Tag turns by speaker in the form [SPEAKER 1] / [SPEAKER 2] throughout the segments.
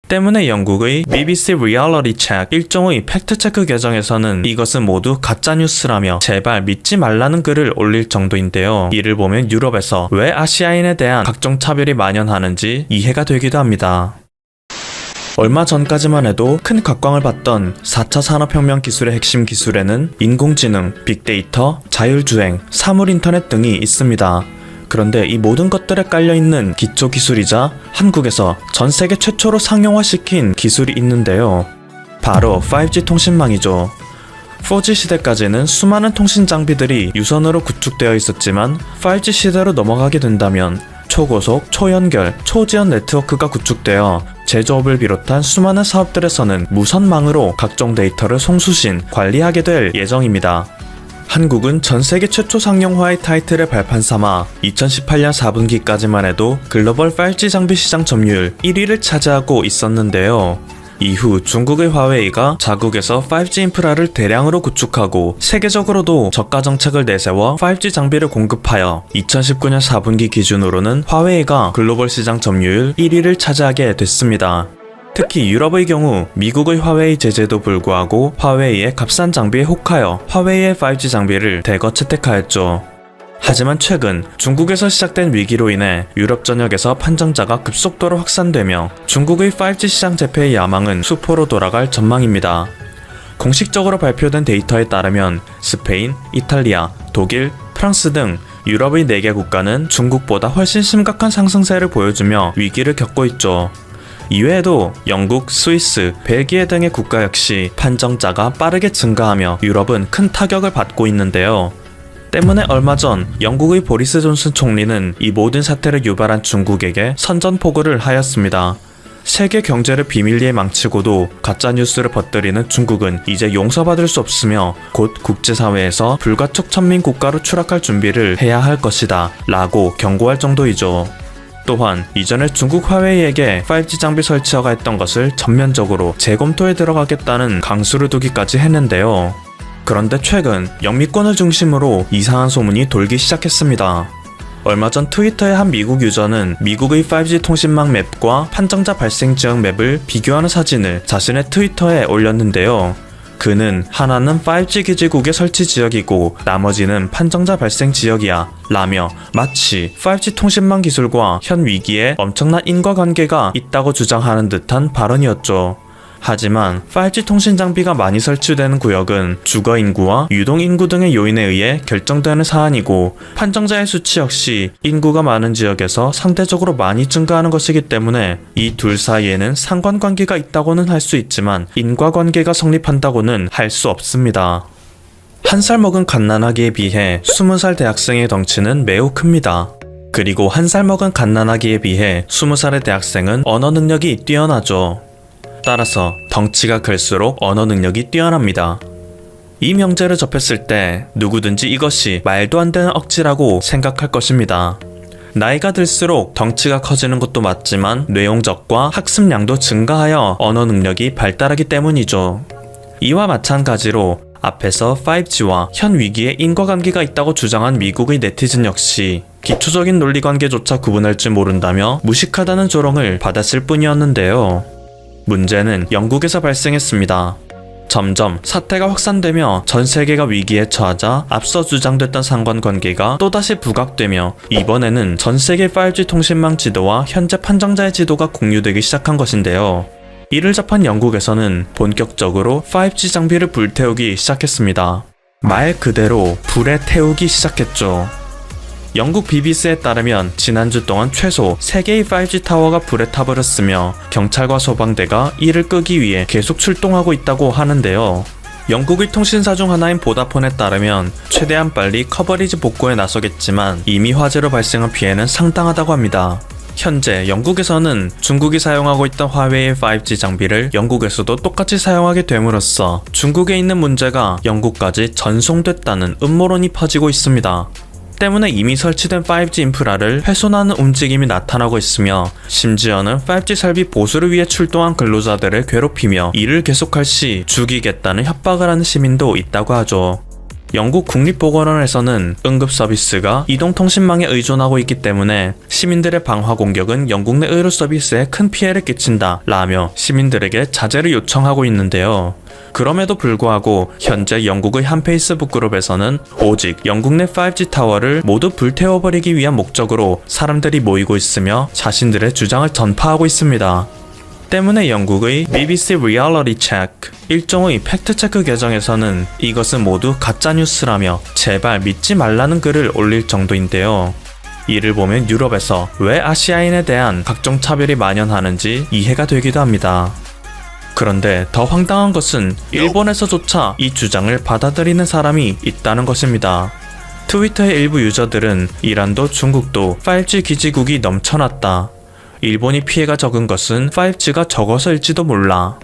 [SPEAKER 1] 때문에 영국의 BBC 리얼리티 체크 일종의 팩트체크 계정에서는 이것은 모두 가짜뉴스라며 제발 믿지 말라는 글을 올릴 정도인데요. 이를 보면 유럽에서 왜 아시아인에 대한 각종 차별이 만연하는지 이해가 되기도 합니다. 얼마 전까지만 해도 큰 각광을 받던 4차 산업혁명 기술의 핵심 기술에는 인공지능, 빅데이터, 자율주행, 사물인터넷 등이 있습니다. 그런데 이 모든 것들에 깔려있는 기초 기술이자 한국에서 전 세계 최초로 상용화시킨 기술이 있는데요. 바로 5G 통신망이죠. 4G 시대까지는 수많은 통신 장비들이 유선으로 구축되어 있었지만 5G 시대로 넘어가게 된다면 초고속, 초연결, 초지연 네트워크가 구축되어 제조업을 비롯한 수많은 사업들에서는 무선망으로 각종 데이터를 송수신, 관리하게 될 예정입니다. 한국은 전세계 최초 상용화의 타이틀을 발판 삼아 2018년 4분기까지만 해도 글로벌 5G 장비 시장 점유율 1위를 차지하고 있었는데요. 이후 중국의 화웨이가 자국에서 5G 인프라를 대량으로 구축하고 세계적으로도 저가 정책을 내세워 5G 장비를 공급하여 2019년 4분기 기준으로는 화웨이가 글로벌 시장 점유율 1위를 차지하게 됐습니다. 특히 유럽의 경우 미국의 화웨이 제재도 불구하고 화웨이의 값싼 장비에 혹하여 화웨이의 5G 장비를 대거 채택하였죠. 하지만 최근 중국에서 시작된 위기로 인해 유럽 전역에서 판정자가 급속도로 확산되며 중국의 5G 시장 재패의 야망은 수포로 돌아갈 전망입니다. 공식적으로 발표된 데이터에 따르면 스페인, 이탈리아, 독일, 프랑스 등 유럽의 4개 국가는 중국보다 훨씬 심각한 상승세를 보여주며 위기를 겪고 있죠. 이외에도 영국, 스위스, 벨기에 등의 국가 역시 판정자가 빠르게 증가하며 유럽은 큰 타격을 받고 있는데요. 때문에 얼마 전 영국의 보리스 존슨 총리는 이 모든 사태를 유발한 중국에게 선전포고를 하였습니다. 세계 경제를 비밀리에 망치고도 가짜뉴스를 퍼뜨리는 중국은 이제 용서받을 수 없으며 곧 국제사회에서 불가촉 천민 국가로 추락할 준비를 해야 할 것이다 라고 경고할 정도이죠. 또한 이전에 중국 화웨이에게 5G 장비 설치 허가했던 것을 전면적으로 재검토에 들어가겠다는 강수를 두기까지 했는데요. 그런데 최근 영미권을 중심으로 이상한 소문이 돌기 시작했습니다. 얼마 전 트위터의 한 미국 유저는 미국의 5G 통신망 맵과 판정자 발생 지역 맵을 비교하는 사진을 자신의 트위터에 올렸는데요. 그는 하나는 5G 기지국의 설치 지역이고 나머지는 판정자 발생 지역이야 라며 마치 5G 통신망 기술과 현 위기에 엄청난 인과관계가 있다고 주장하는 듯한 발언이었죠. 하지만 5G 통신 장비가 많이 설치되는 구역은 주거 인구와 유동 인구 등의 요인에 의해 결정되는 사안이고 판정자의 수치 역시 인구가 많은 지역에서 상대적으로 많이 증가하는 것이기 때문에 이 둘 사이에는 상관관계가 있다고는 할 수 있지만 인과관계가 성립한다고는 할 수 없습니다. 한 살 먹은 갓난아기에 비해 20살 대학생의 덩치는 매우 큽니다. 그리고 한 살 먹은 갓난아기에 비해 20살의 대학생은 언어 능력이 뛰어나죠. 따라서 덩치가 클수록 언어 능력이 뛰어납니다. 이 명제를 접했을 때 누구든지 이것이 말도 안 되는 억지라고 생각할 것입니다. 나이가 들수록 덩치가 커지는 것도 맞지만 뇌용적과 학습량도 증가하여 언어 능력이 발달하기 때문이죠. 이와 마찬가지로 앞에서 5G와 현 위기에 인과관계가 있다고 주장한 미국의 네티즌 역시 기초적인 논리관계조차 구분할 줄 모른다며 무식하다는 조롱을 받았을 뿐이었는데요. 문제는 영국에서 발생했습니다. 점점 사태가 확산되며 전 세계가 위기에 처하자 앞서 주장됐던 상관관계가 또다시 부각되며 이번에는 전 세계 5G 통신망 지도와 현재 판정자의 지도가 공유되기 시작한 것인데요. 이를 접한 영국에서는 본격적으로 5G 장비를 불태우기 시작했습니다. 말 그대로 불에 태우기 시작했죠. 영국 BBC에 따르면 지난주 동안 최소 3개의 5G 타워가 불에 타버렸으며 경찰과 소방대가 이를 끄기 위해 계속 출동하고 있다고 하는데요. 영국의 통신사 중 하나인 보다폰에 따르면 최대한 빨리 커버리지 복구에 나서겠지만 이미 화재로 발생한 피해는 상당하다고 합니다. 현재 영국에서는 중국이 사용하고 있던 화웨이의 5G 장비를 영국에서도 똑같이 사용하게 됨으로써 중국에 있는 문제가 영국까지 전송됐다는 음모론이 퍼지고 있습니다. 때문에 이미 설치된 5G 인프라를 훼손하는 움직임이 나타나고 있으며 심지어는 5G 설비 보수를 위해 출동한 근로자들을 괴롭히며 일을 계속할 시 죽이겠다는 협박을 하는 시민도 있다고 하죠. 영국 국립보건원에서는 응급 서비스가 이동통신망에 의존하고 있기 때문에 시민들의 방화 공격은 영국 내 의료 서비스에 큰 피해를 끼친다 라며 시민들에게 자제를 요청하고 있는데요. 그럼에도 불구하고 현재 영국의 한 페이스북 그룹에서는 오직 영국 내 5G 타워를 모두 불태워버리기 위한 목적으로 사람들이 모이고 있으며 자신들의 주장을 전파하고 있습니다. 때문에 영국의 BBC Reality Check, 일종의 팩트체크 계정에서는 이것은 모두 가짜뉴스라며 제발 믿지 말라는 글을 올릴 정도인데요. 이를 보면 유럽에서 왜 아시아인에 대한 각종 차별이 만연하는지 이해가 되기도 합니다. 그런데 더 황당한 것은 일본에서조차 이 주장을 받아들이는 사람이 있다는 것입니다. 트위터의 일부 유저들은 이란도 중국도 5G 기지국이 넘쳐났다. 일본이 피해가 적은 것은 5G가 적어서일지도 몰라.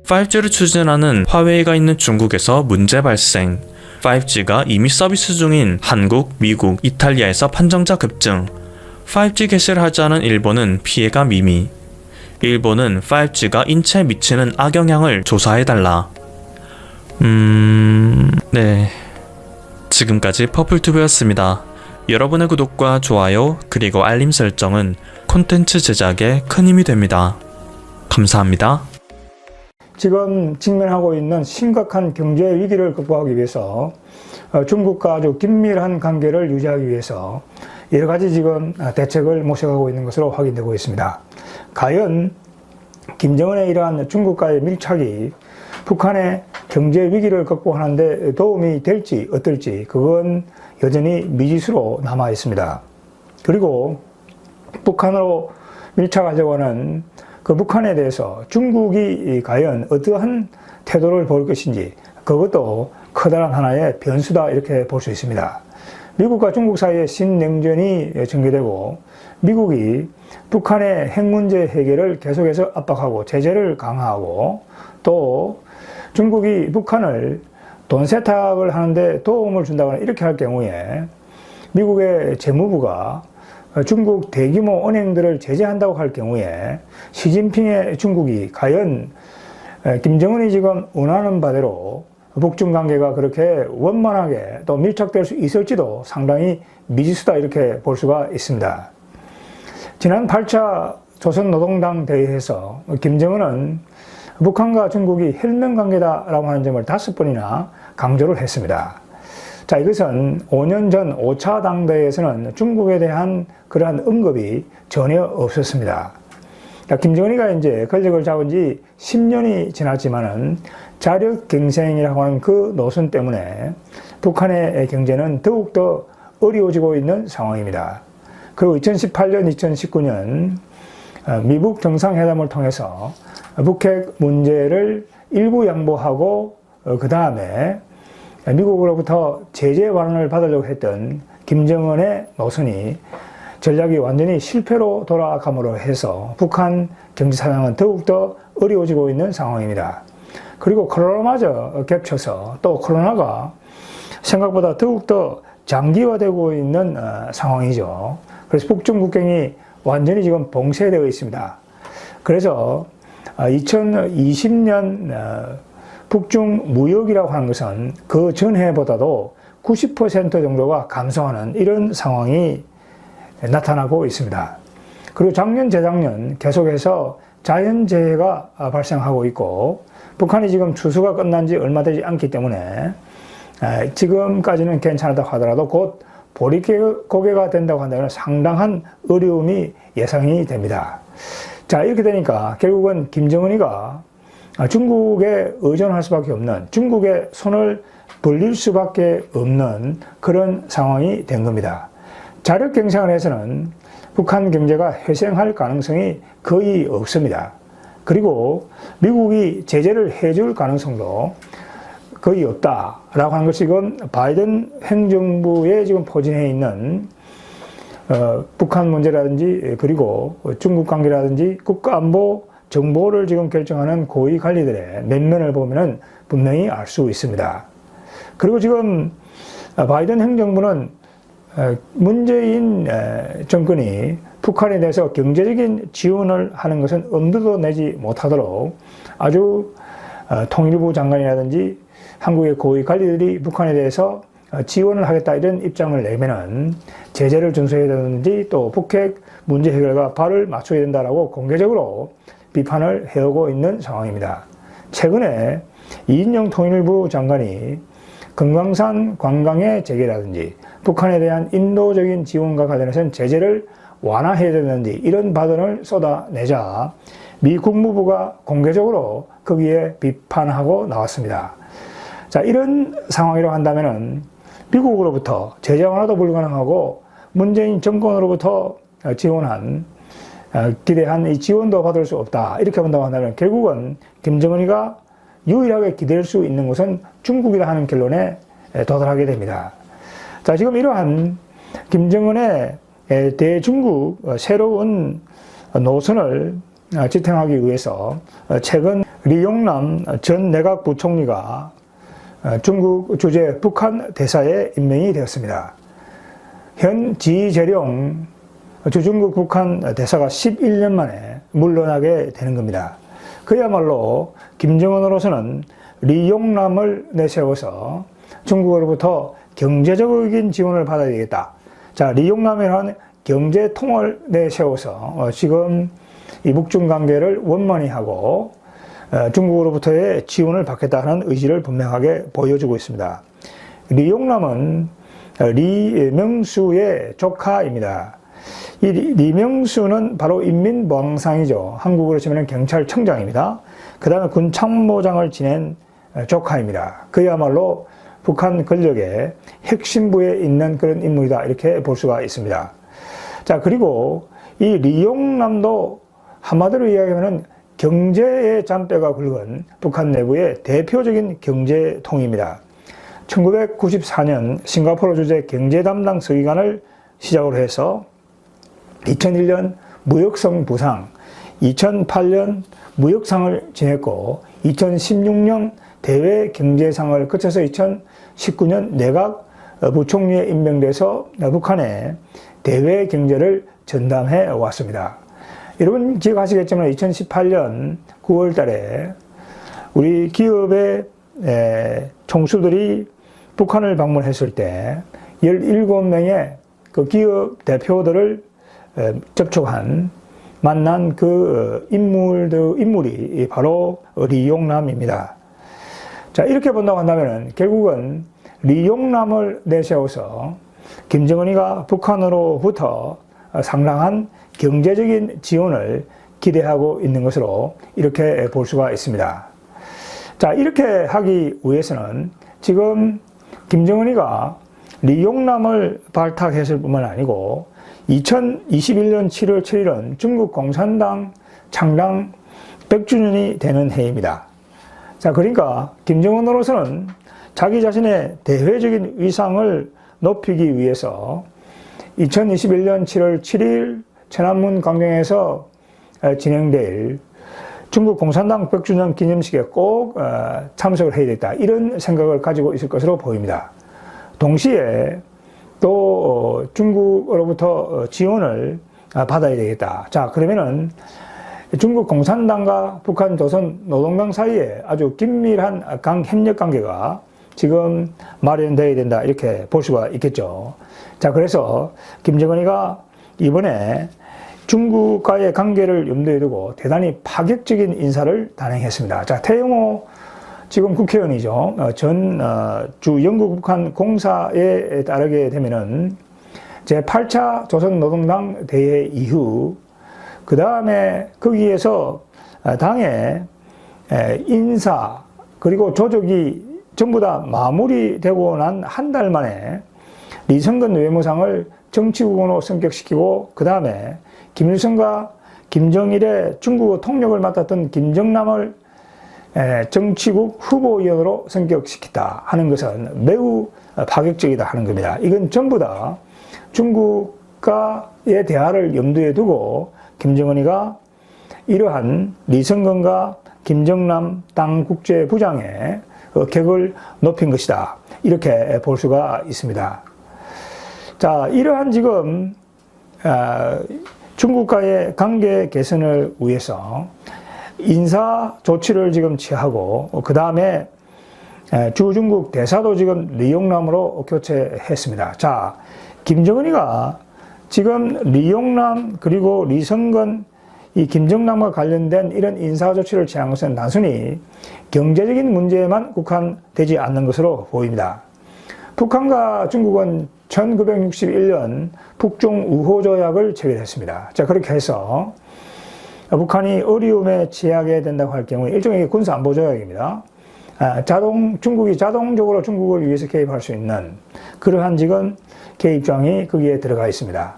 [SPEAKER 1] 5G를 추진하는 화웨이가 있는 중국에서 문제 발생. 5G가 이미 서비스 중인 한국, 미국, 이탈리아에서 판정자 급증. 5G 개시를 하지 않은 일본은 피해가 미미. 일본은 5G가 인체에 미치는 악영향을 조사해달라. 네. 지금까지 퍼플튜브였습니다. 여러분의 구독과 좋아요 그리고 알림 설정은 콘텐츠 제작에 큰 힘이 됩니다. 감사합니다.
[SPEAKER 2] 지금 직면하고 있는 심각한 경제 위기를 극복하기 위해서 중국과 아주 긴밀한 관계를 유지하기 위해서 여러 가지 지금 대책을 모색하고 있는 것으로 확인되고 있습니다. 과연 김정은의 이러한 중국과의 밀착이 북한의 경제 위기를 극복하는 데 도움이 될지 어떨지 그건 여전히 미지수로 남아 있습니다. 그리고 북한으로 밀착하려고 하는 그 북한에 대해서 중국이 과연 어떠한 태도를 보일 것인지 그것도 커다란 하나의 변수다 이렇게 볼 수 있습니다. 미국과 중국 사이에 신냉전이 전개되고 미국이 북한의 핵 문제 해결을 계속해서 압박하고 제재를 강화하고 또 중국이 북한을 돈 세탁을 하는데 도움을 준다거나 이렇게 할 경우에 미국의 재무부가 중국 대규모 은행들을 제재한다고 할 경우에 시진핑의 중국이 과연 김정은이 지금 원하는 바대로 북중 관계가 그렇게 원만하게 또 밀착될 수 있을지도 상당히 미지수다 이렇게 볼 수가 있습니다. 지난 8차 조선노동당 대회에서 김정은은 북한과 중국이 혈맹 관계다라고 하는 점을 5번이나 강조를 했습니다. 자, 이것은 5년 전 5차 당대회에서는 중국에 대한 그러한 언급이 전혀 없었습니다. 김정은이가 이제 권력을 잡은 지 10년이 지났지만은 자력 경쟁이라고 하는 그 노선 때문에 북한의 경제는 더욱더 어려워지고 있는 상황입니다. 그리고 2018년, 2019년 미북 정상회담을 통해서 북핵 문제를 일부 양보하고 그 다음에 미국으로부터 제재 완화를 받으려고 했던 김정은의 노선이 전략이 완전히 실패로 돌아감으로 해서 북한 경제 상황은 더욱더 어려워지고 있는 상황입니다. 그리고 코로나마저 겹쳐서 또 코로나가 생각보다 더욱더 장기화되고 있는 상황이죠. 그래서 북중 국경이 완전히 지금 봉쇄되어 있습니다. 그래서 2020년 북중 무역이라고 하는 것은 그 전해보다도 90% 정도가 감소하는 이런 상황이 나타나고 있습니다. 그리고 작년, 재작년 계속해서 자연재해가 발생하고 있고 북한이 지금 추수가 끝난 지 얼마 되지 않기 때문에 지금까지는 괜찮다고 하더라도 곧 보릿고개가 된다고 한다면 상당한 어려움이 예상이 됩니다. 자, 이렇게 되니까 결국은 김정은이가 중국에 의존할 수밖에 없는, 중국의 손을 벌릴 수밖에 없는 그런 상황이 된 겁니다. 자력 경쟁을 해서는 북한 경제가 회생할 가능성이 거의 없습니다. 그리고 미국이 제재를 해줄 가능성도 거의 없다라고 하는 것이 지금 바이든 행정부에 지금 포진해 있는 북한 문제라든지 그리고 중국 관계라든지 국가안보 정보를 지금 결정하는 고위 관리들의 면면을 보면은 분명히 알 수 있습니다. 그리고 지금 바이든 행정부는 문재인 정권이 북한에 대해서 경제적인 지원을 하는 것은 엄두도 내지 못하도록 아주 통일부 장관이라든지 한국의 고위 관리들이 북한에 대해서 지원을 하겠다 이런 입장을 내면은 제재를 준수해야 되는지 또 북핵 문제 해결과 발을 맞춰야 된다라고 공개적으로 비판을 해오고 있는 상황입니다. 최근에 이인영 통일부 장관이 금강산 관광의 재개라든지 북한에 대한 인도적인 지원과 관련해서는 제재를 완화해야 되는지 이런 발언을 쏟아내자 미 국무부가 공개적으로 거기에 비판하고 나왔습니다. 자, 이런 상황이라고 한다면은 미국으로부터 제재 완화도 불가능하고 문재인 정권으로부터 기대한 이 지원도 받을 수 없다. 이렇게 본다고 한다면 결국은 김정은이가 유일하게 기댈 수 있는 곳은 중국이다 하는 결론에 도달하게 됩니다. 자, 지금 이러한 김정은의 대중국 새로운 노선을 지탱하기 위해서 최근 리용남 전 내각부총리가 중국 주재 북한 대사에 임명이 되었습니다. 현 지재룡 주중국 북한 대사가 11년 만에 물러나게 되는 겁니다. 그야말로 김정은으로서는 리용남을 내세워서 중국으로부터 경제적인 지원을 받아야 되겠다. 자, 리용남이라는 경제 통을 내세워서 지금 이 북중 관계를 원만히 하고 중국으로부터의 지원을 받겠다는 의지를 분명하게 보여주고 있습니다. 리용남은 리명수의 조카입니다. 이 리명수는 바로 인민보안상이죠. 한국으로 치면 경찰청장입니다. 그 다음에 군참모장을 지낸 조카입니다. 그야말로 북한 권력의 핵심부에 있는 그런 인물이다 이렇게 볼 수가 있습니다. 자, 그리고 이 리용남도 한마디로 이야기하면 경제의 잔뼈가 굵은 북한 내부의 대표적인 경제통입니다. 1994년 싱가포르 주재 경제담당 서기관을 시작으로 해서 2001년 무역성 부상, 2008년 무역상을 지냈고 2016년 대외 경제상을 거쳐서 2019년 내각 부총리에 임명돼서 북한의 대외 경제를 전담해 왔습니다. 여러분 기억하시겠지만 2018년 9월 달에 우리 기업의 총수들이 북한을 방문했을 때 17명의 그 기업 대표들을 만난 그 인물이 바로 리용남입니다. 자, 이렇게 본다고 한다면 결국은 리용남을 내세워서 김정은이가 북한으로부터 상당한 경제적인 지원을 기대하고 있는 것으로 이렇게 볼 수가 있습니다. 자, 이렇게 하기 위해서는 지금 김정은이가 리용남을 발탁했을 뿐만 아니고 2021년 7월 7일은 중국 공산당 창당 100주년이 되는 해입니다. 자, 그러니까 김정은으로서는 자기 자신의 대외적인 위상을 높이기 위해서 2021년 7월 7일 천안문 광장에서 진행될 중국 공산당 100주년 기념식에 꼭 참석을 해야 되겠다. 이런 생각을 가지고 있을 것으로 보입니다. 동시에 또 중국으로부터 지원을 받아야 되겠다. 자, 그러면은 중국 공산당과 북한 조선 노동당 사이에 아주 긴밀한 협력 관계가 지금 마련되어야 된다. 이렇게 볼 수가 있겠죠. 자, 그래서 김정은이가 이번에 중국과의 관계를 염두에 두고 대단히 파격적인 인사를 단행했습니다. 자, 태영호 지금 국회의원이죠. 주 영구북한 공사에 따르게 되면은 제8차 조선노동당 대회 이후 그 다음에 거기에서 당의 인사 그리고 조직이 전부 다 마무리되고 난 한 달 만에 리성근 외무상을 정치국으로 승격시키고 그 다음에 김일성과 김정일의 중국어 통역을 맡았던 김정남을 정치국 후보위원으로 승격시키다 하는 것은 매우 파격적이다 하는 겁니다. 이건 전부 다 중국과의 대화를 염두에 두고 김정은이가 이러한 리성근과 김정남 당 국제부장의 격을 높인 것이다. 이렇게 볼 수가 있습니다. 자, 이러한 지금 중국과의 관계 개선을 위해서 인사 조치를 지금 취하고 그 다음에 주중국 대사도 지금 리용남으로 교체했습니다. 자, 김정은이가 지금 리용남 그리고 리성건 이 김정남과 관련된 이런 인사 조치를 취한 것은 단순히 경제적인 문제에만 국한되지 않는 것으로 보입니다. 북한과 중국은 1961년 북중 우호 조약을 체결했습니다. 자, 그렇게 해서 북한이 어려움에 처하게 된다고 할 경우에 일종의 군사 안보 조약입니다. 중국이 자동적으로 중국을 위해서 개입할 수 있는 그러한 지금 개입장이 거기에 들어가 있습니다.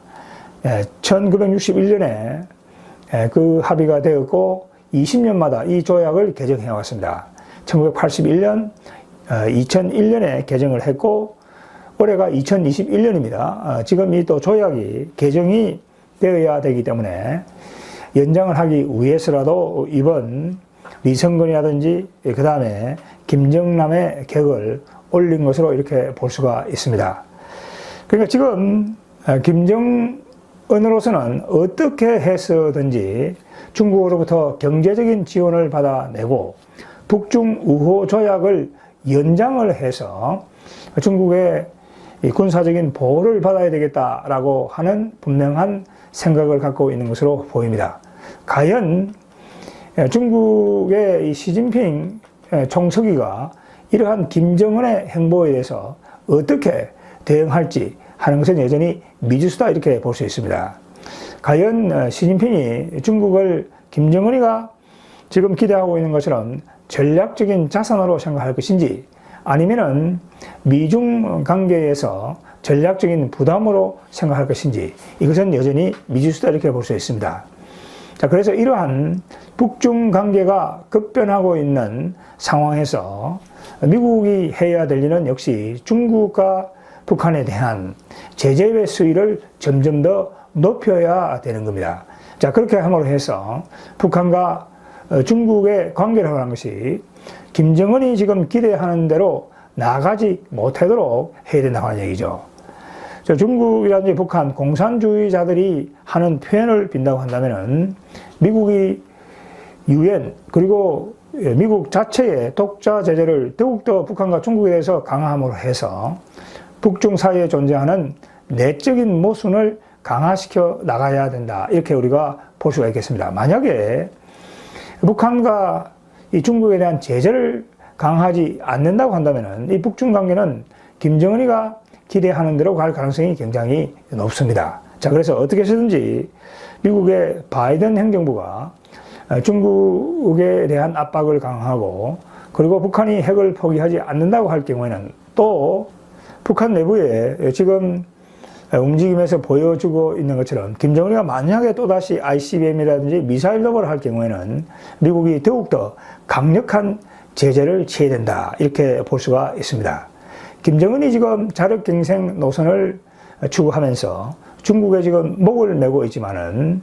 [SPEAKER 2] 1961년에 그 합의가 되었고 20년마다 이 조약을 개정해 왔습니다. 1981년, 2001년에 개정을 했고 올해가 2021년입니다. 지금 이 또 조약이 개정이 되어야 되기 때문에 연장을 하기 위해서라도 이번 리성건이라든지 그 다음에 김정남의 격을 올린 것으로 이렇게 볼 수가 있습니다. 그러니까 지금 김정은으로서는 어떻게 해서든지 중국으로부터 경제적인 지원을 받아내고 북중 우호 조약을 연장을 해서 중국의 군사적인 보호를 받아야 되겠다라고 하는 분명한 생각을 갖고 있는 것으로 보입니다. 과연 중국의 시진핑 총서기가 이러한 김정은의 행보에 대해서 어떻게 대응할지 하는 것은 여전히 미지수다 이렇게 볼 수 있습니다. 과연 시진핑이 중국을 김정은이가 지금 기대하고 있는 것처럼 전략적인 자산으로 생각할 것인지 아니면은 미중 관계에서 전략적인 부담으로 생각할 것인지 이것은 여전히 미지수다 이렇게 볼 수 있습니다. 자, 그래서 이러한 북중 관계가 급변하고 있는 상황에서 미국이 해야 될 일은 역시 중국과 북한에 대한 제재의 수위를 점점 더 높여야 되는 겁니다. 자, 그렇게 함으로 해서 북한과 중국의 관계를 하는 것이 김정은이 지금 기대하는 대로 나가지 못하도록 해야 된다고 하는 얘기죠. 중국이라든지 북한 공산주의자들이 하는 표현을 빈다고 한다면은 미국이 유엔 그리고 미국 자체의 독자 제재를 더욱더 북한과 중국에 대해서 강화함으로 해서 북중 사이에 존재하는 내적인 모순을 강화시켜 나가야 된다. 이렇게 우리가 볼 수가 있겠습니다. 만약에 북한과 이 중국에 대한 제재를 강화하지 않는다고 한다면은 이 북중 관계는 김정은이가 기대하는 대로 갈 가능성이 굉장히 높습니다. 자, 그래서 어떻게 해서든지 미국의 바이든 행정부가 중국에 대한 압박을 강화하고 그리고 북한이 핵을 포기하지 않는다고 할 경우에는 또 북한 내부에 지금 움직임에서 보여주고 있는 것처럼 김정은이가 만약에 또다시 ICBM이라든지 미사일 도발을 할 경우에는 미국이 더욱더 강력한 제재를 취해야 된다. 이렇게 볼 수가 있습니다. 김정은이 지금 자력갱생 노선을 추구하면서 중국에 지금 목을 메고 있지만은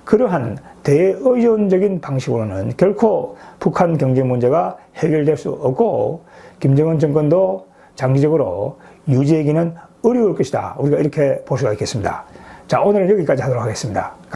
[SPEAKER 2] 그러한 대의존적인 방식으로는 결코 북한 경제 문제가 해결될 수 없고 김정은 정권도 장기적으로 유지하기는 어려울 것이다. 우리가 이렇게 볼 수가 있겠습니다. 자, 오늘은 여기까지 하도록 하겠습니다.